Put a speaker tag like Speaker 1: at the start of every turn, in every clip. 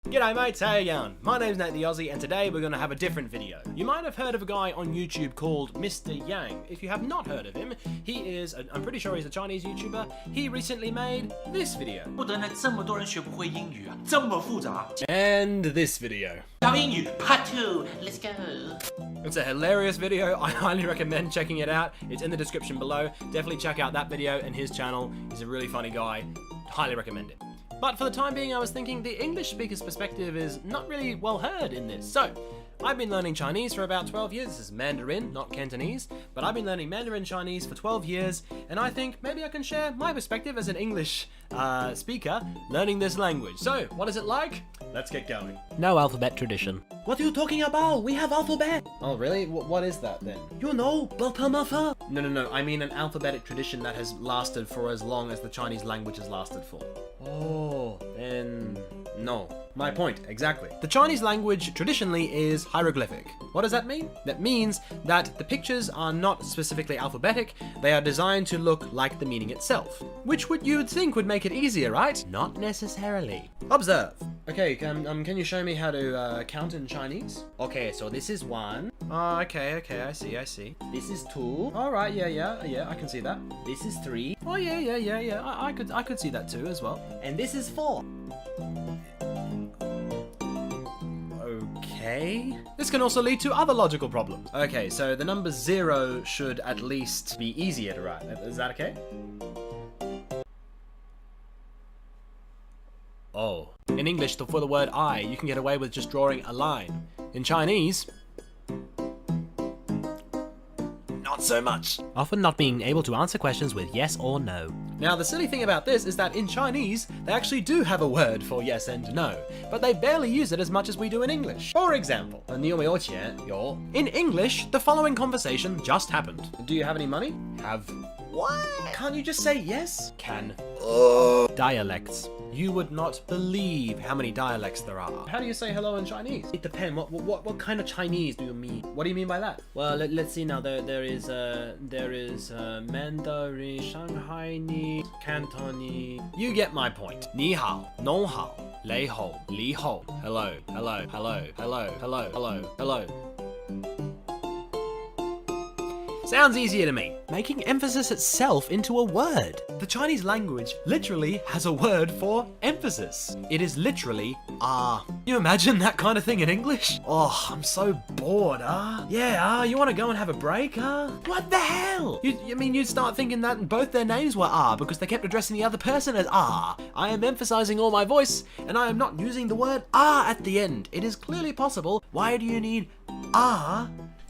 Speaker 1: G'day mates, how you going? My name's Nate the Aussie and today we're going to have a different video. You might have heard of a guy on YouTube called MrYang. If you have not heard of him, he is, I'm pretty sure he's a Chinese YouTuber. He recently made this video.
Speaker 2: 不得呢，这么多人学不会英语啊，这么复杂。
Speaker 1: And this video.
Speaker 2: 教英语 Part 2 Let's go.
Speaker 1: It's a hilarious video. I highly recommend checking it out. It's in the description below. Definitely check out that video and his channel. He's a really funny guy. Highly recommend it. But for the time being, I was thinking the English speaker's perspective is not really well heard in this. So, I've been learning Chinese for about 12 years. This is Mandarin, not Cantonese. But I've been learning Mandarin Chinese for 12 years. And I think maybe I can share my perspective as an English speaker learning this language. So, what is it like? Let's get going. No alphabet tradition.
Speaker 3: What are you talking about? We have alphabet.
Speaker 1: Oh, really? What is that then?
Speaker 3: You know, Baltamafа.
Speaker 1: No. I mean an alphabetic tradition that has lasted for as long as the Chinese language has lasted for. Oh, then no. My point, exactly. The Chinese language traditionally is hieroglyphic. What does that mean? That means that the pictures are not specifically alphabetic, they are designed to look like the meaning itself. Which you would think would make it easier, right? Not necessarily. Observe. Okay, can you show me how to count in Chinese? Okay, so this is 1. Oh, okay, I see. This is 2. Alright, yeah, I can see that. This is 3. Oh, yeah. I could see that too as well. And this is 4. Okay. This can also lead to other logical problems. Okay, so the number 0 should at least be easier to write. Is that okay? Oh. In English, for the word I, you can get away with just drawing a line. In Chinese, not so much. Often not being able to answer questions with yes or no. Now, the silly thing about this is that in Chinese, they actually do have a word for yes and no, but they barely use it as much as we do in English. For example, 你有没有钱？有. In English, the following conversation just happened. Do you have any money? Have. What? Can't you just say yes? Can. Dialects. You would not believe how many dialects there are. How do you say hello in Chinese? It depends. What kind of Chinese do you mean? What do you mean by that? Well, let's see now. There is Mandarin, Shanghainese, Cantonese. You get my point. 你好, 侬好, 你好, 你好. Hello. Sounds easier to me. Making emphasis itself into a word. The Chinese language literally has a word for emphasis. It is literally ah. You imagine that kind of thing in English? Oh, I'm so bored, Yeah, you want to go and have a break, What the hell? You'd start thinking that both their names were because they kept addressing the other person as I am emphasizing all my voice, and I am not using the word at the end. It is clearly possible. Why do you need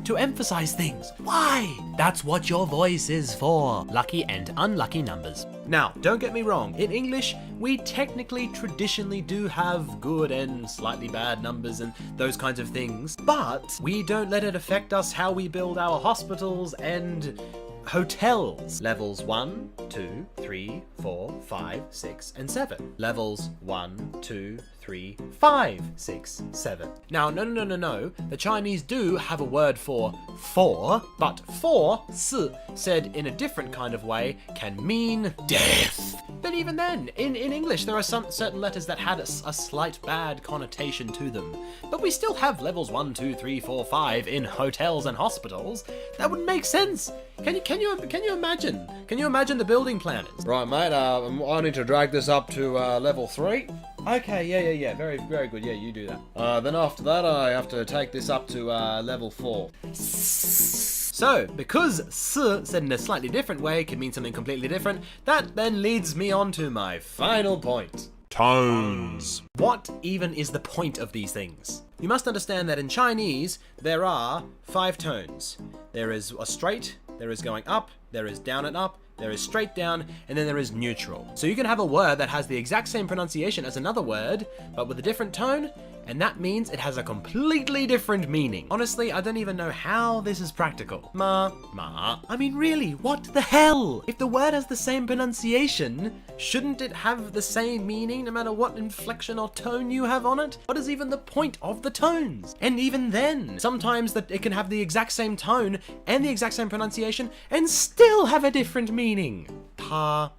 Speaker 1: to emphasize things? Why? That's what your voice is for. Lucky and unlucky numbers. Now, don't get me wrong. In English, we technically, traditionally do have good and slightly bad numbers and those kinds of things, but we don't let it affect us how we build our hospitals and hotels. Levels 1, 2, 3, 4, 5, 6, and 7. Levels 1, 2, 3, 5, 6, 7. Now, no. The Chinese do have a word for four, but four, 四, said in a different kind of way, can mean death. But even then, in English, there are some certain letters that had a slight bad connotation to them. But we still have levels 1, 2, 3, 4, 5 in hotels and hospitals. That would make sense. Can you imagine? Can you imagine the building planners? Right, mate, I need to drag this up to level 3. Okay, yeah, very good, yeah, you do that. Then after that, I have to take this up to level 4. So, because 四 said in a slightly different way can mean something completely different, that then leads me on to my final point.
Speaker 4: Tones.
Speaker 1: What even is the point of these things? You must understand that in Chinese, there are 5 tones. There is a straight, there is going up, there is down and up, there is straight down, and then there is neutral. So you can have a word that has the exact same pronunciation as another word, but with a different tone, and that means it has a completely different meaning. Honestly, I don't even know how this is practical. Ma. I mean, really, what the hell? If the word has the same pronunciation, shouldn't it have the same meaning no matter what inflection or tone you have on it? What is even the point of the tones? And even then, sometimes it can have the exact same tone and the exact same pronunciation and still have a different meaning. Ta.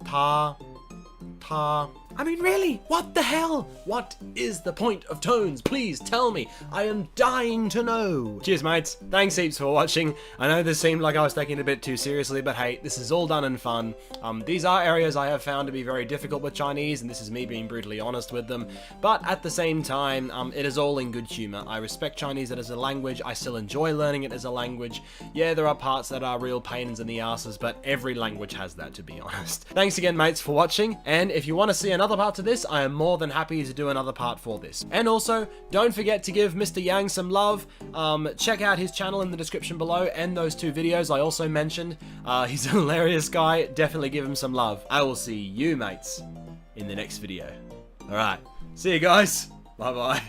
Speaker 1: I mean, really, what the hell? What is the point of tones? Please tell me. I am dying to know. Cheers, mates. Thanks heaps for watching. I know this seemed like I was taking it a bit too seriously, but hey, this is all done in fun. These are areas I have found to be very difficult with Chinese, and this is me being brutally honest with them. But at the same time, it is all in good humor. I respect Chinese as a language. I still enjoy learning it as a language. Yeah, there are parts that are real pains in the asses, but every language has that, to be honest. Thanks again, mates, for watching, and if you want to see another part to this, I am more than happy to do another part for this. And also, don't forget to give Mr. Yang some love. Check out his channel in the description below, and those 2 videos I also mentioned. He's a hilarious guy. Definitely give him some love. I will see you, mates, in the next video. Alright, see you guys. Bye-bye.